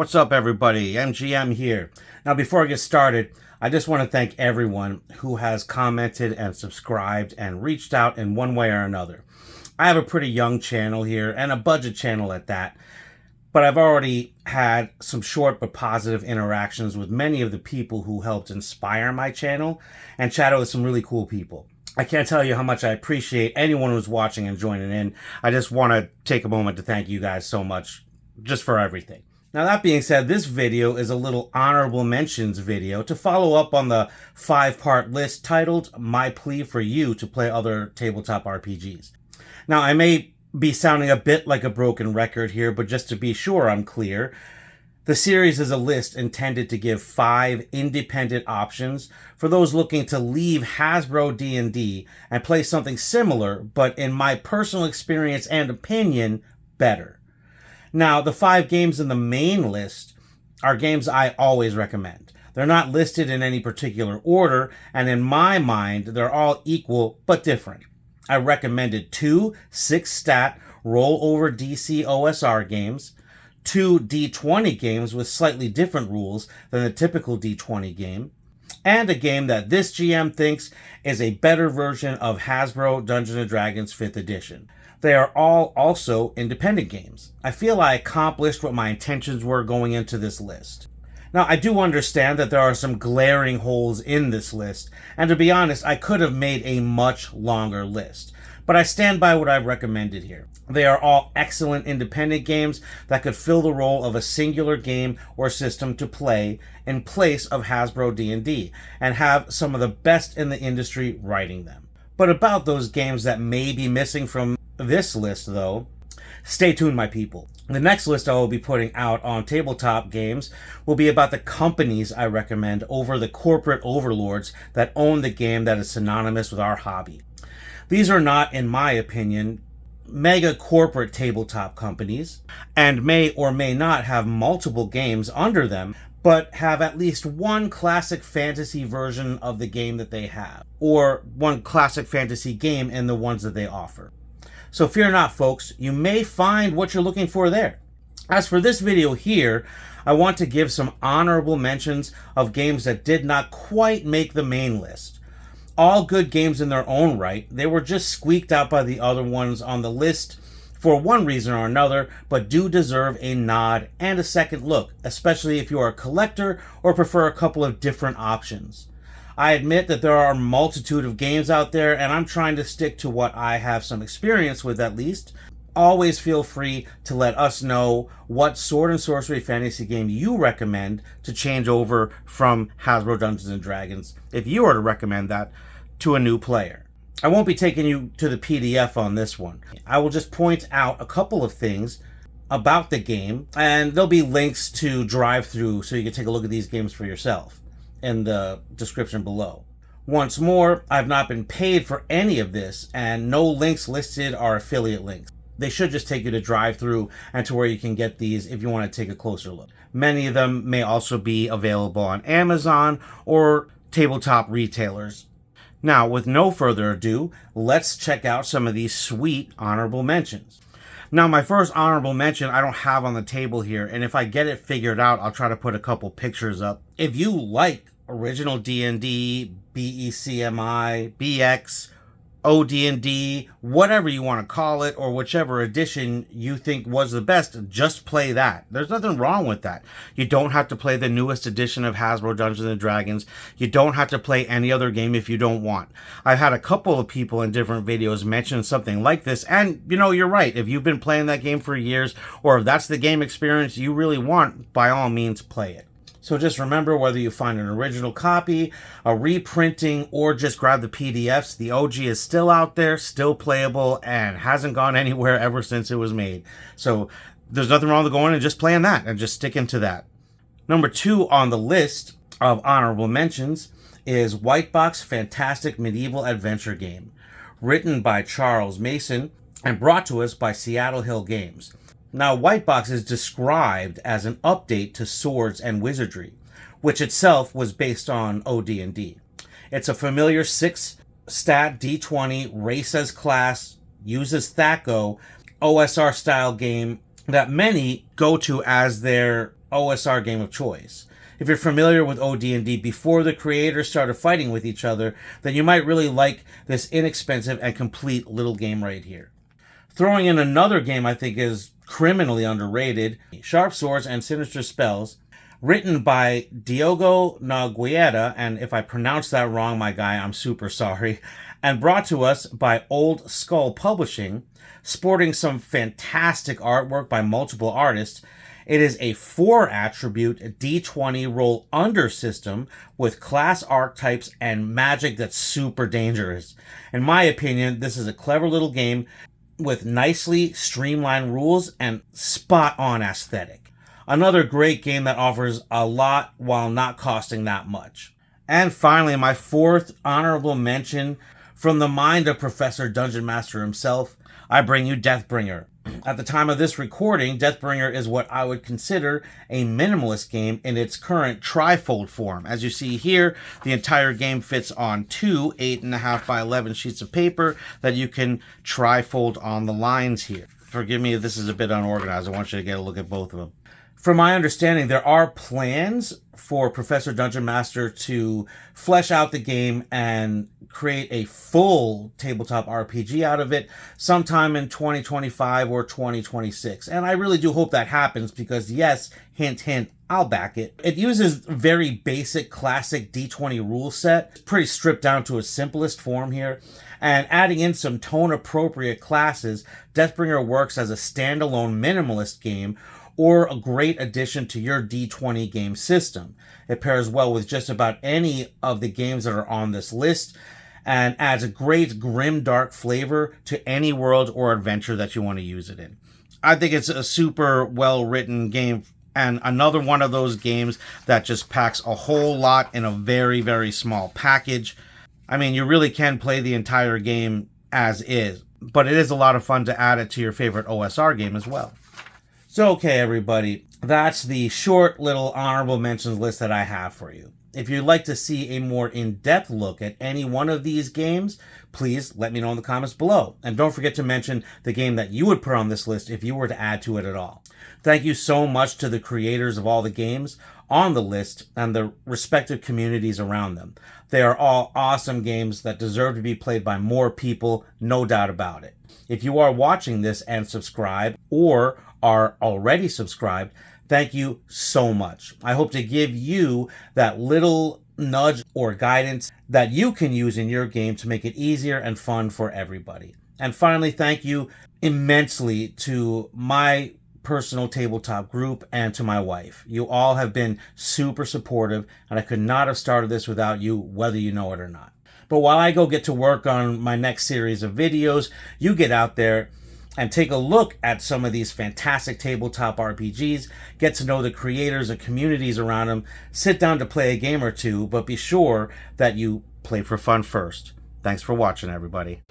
What's up, everybody? MGM here. Now, before I get started, I just want to thank everyone who has commented and subscribed and reached out in one way or another. I have a pretty young channel here, and a budget channel at that, but I've already had some short but positive interactions with many of the people who helped inspire my channel and chatted with some really cool people. I can't tell you how much I appreciate anyone who's watching and joining in. I just want to take a moment to thank you guys so much just for everything. Now, that being said, this video is a little honorable mentions video to follow up on the 5-part list titled My Plea for You to Play Other Tabletop RPGs. Now, I may be sounding a bit like a broken record here, but just to be sure I'm clear, the series is a list intended to give 5 independent options for those looking to leave Hasbro D&D and play something similar, but in my personal experience and opinion, better. Now, the 5 games in the main list are games I always recommend. They're not listed in any particular order, and in my mind, they're all equal but different. I recommended 2 6-stat rollover DC OSR games, 2 D20 games with slightly different rules than the typical D20 game, and a game that this GM thinks is a better version of Hasbro Dungeons & Dragons 5th edition. They are all also independent games. I feel I accomplished what my intentions were going into this list. Now, I do understand that there are some glaring holes in this list, and to be honest, I could have made a much longer list. But I stand by what I've recommended here. They are all excellent independent games that could fill the role of a singular game or system to play in place of Hasbro D&D, and have some of the best in the industry writing them. But about those games that may be missing from this list, though, stay tuned, my people. The next list I will be putting out on Tabletop Games will be about the companies I recommend over the corporate overlords that own the game that is synonymous with our hobby. These are not, in my opinion, mega corporate tabletop companies, and may or may not have multiple games under them, but have at least one classic fantasy version of the game that they have, or one classic fantasy game in the ones that they offer. So fear not, folks, you may find what you're looking for there. As for this video here, I want to give some honorable mentions of games that did not quite make the main list. All good games in their own right, they were just squeaked out by the other ones on the list for one reason or another, but do deserve a nod and a second look, especially if you are a collector or prefer a couple of different options. I admit that there are a multitude of games out there, and I'm trying to stick to what I have some experience with at least. Always feel free to let us know what sword and sorcery fantasy game you recommend to change over from Hasbro Dungeons & Dragons, if you were to recommend that to a new player. I won't be taking you to the PDF on this one. I will just point out a couple of things about the game, and there'll be links to drive-through so you can take a look at these games for yourself in the description below. Once more, I've not been paid for any of this, and no links listed are affiliate links. They should just take you to drive-through and to where you can get these if you want to take a closer look. Many of them may also be available on Amazon or tabletop retailers. Now, with no further ado, let's check out some of these sweet honorable mentions. Now, my first honorable mention I don't have on the table here, and if I get it figured out, I'll try to put a couple pictures up. If you like original D&D, BECMI, BX, OD&D, whatever you want to call it, or whichever edition you think was the best, just play that. There's nothing wrong with that. You don't have to play the newest edition of Hasbro Dungeons & Dragons. You don't have to play any other game if you don't want. I've had a couple of people in different videos mention something like this, and you know, you're right. If you've been playing that game for years, or if that's the game experience you really want, by all means, play it. So just remember, whether you find an original copy, a reprinting, or just grab the PDFs, the OG is still out there, still playable, and hasn't gone anywhere ever since it was made. So there's nothing wrong with going and just playing that and just sticking to that. Number 2 on the list of honorable mentions is White Box Fantastic Medieval Adventure Game, written by Charles Mason and brought to us by Seattle Hill Games. Now, White Box is described as an update to Swords and Wizardry, which itself was based on OD&D. It's a familiar 6-stat D20 race as class, uses THAC0, OSR style game that many go to as their OSR game of choice. If you're familiar with OD&D before the creators started fighting with each other, then you might really like this inexpensive and complete little game right here. Throwing in another game I think is criminally underrated, Sharp Swords and Sinister Spells, written by Diogo Nogueira, and if I pronounce that wrong, my guy, I'm super sorry, and brought to us by Old Skull Publishing, sporting some fantastic artwork by multiple artists. It is a 4-attribute D20 roll under system with class archetypes and magic that's super dangerous. In my opinion, this is a clever little game with nicely streamlined rules and spot-on aesthetic. Another great game that offers a lot while not costing that much. And finally, my fourth honorable mention, from the mind of Professor Dungeon Master himself, I bring you Deathbringer. At the time of this recording, Deathbringer is what I would consider a minimalist game in its current trifold form. As you see here, the entire game fits on two 8.5 by 11 sheets of paper that you can trifold on the lines here. Forgive me if this is a bit unorganized. I want you to get a look at both of them. From my understanding, there are plans for Professor Dungeon Master to flesh out the game and create a full tabletop RPG out of it sometime in 2025 or 2026. And I really do hope that happens because, yes, hint, hint, I'll back it. It uses very basic, classic D20 rule set. It's pretty stripped down to its simplest form here. And adding in some tone-appropriate classes, Deathbringer works as a standalone minimalist game or a great addition to your D20 game system. It pairs well with just about any of the games that are on this list and adds a great grim dark flavor to any world or adventure that you want to use it in. I think it's a super well written game and another one of those games that just packs a whole lot in a very, very small package. I mean, you really can play the entire game as is, but it is a lot of fun to add it to your favorite OSR game as well. So, okay, everybody, that's the short little honorable mentions list that I have for you. If you'd like to see a more in-depth look at any one of these games, please let me know in the comments below. And don't forget to mention the game that you would put on this list if you were to add to it at all. Thank you so much to the creators of all the games on the list and the respective communities around them. They are all awesome games that deserve to be played by more people, no doubt about it. If you are watching this and subscribe or are already subscribed, thank you so much. I hope to give you that little nudge or guidance that you can use in your game to make it easier and fun for everybody. And finally, thank you immensely to my personal tabletop group and to my wife. You all have been super supportive, and I could not have started this without you, whether you know it or not. But while I go get to work on my next series of videos, you get out there and take a look at some of these fantastic tabletop RPGs, get to know the creators and communities around them, sit down to play a game or two, but be sure that you play for fun first. Thanks for watching, everybody.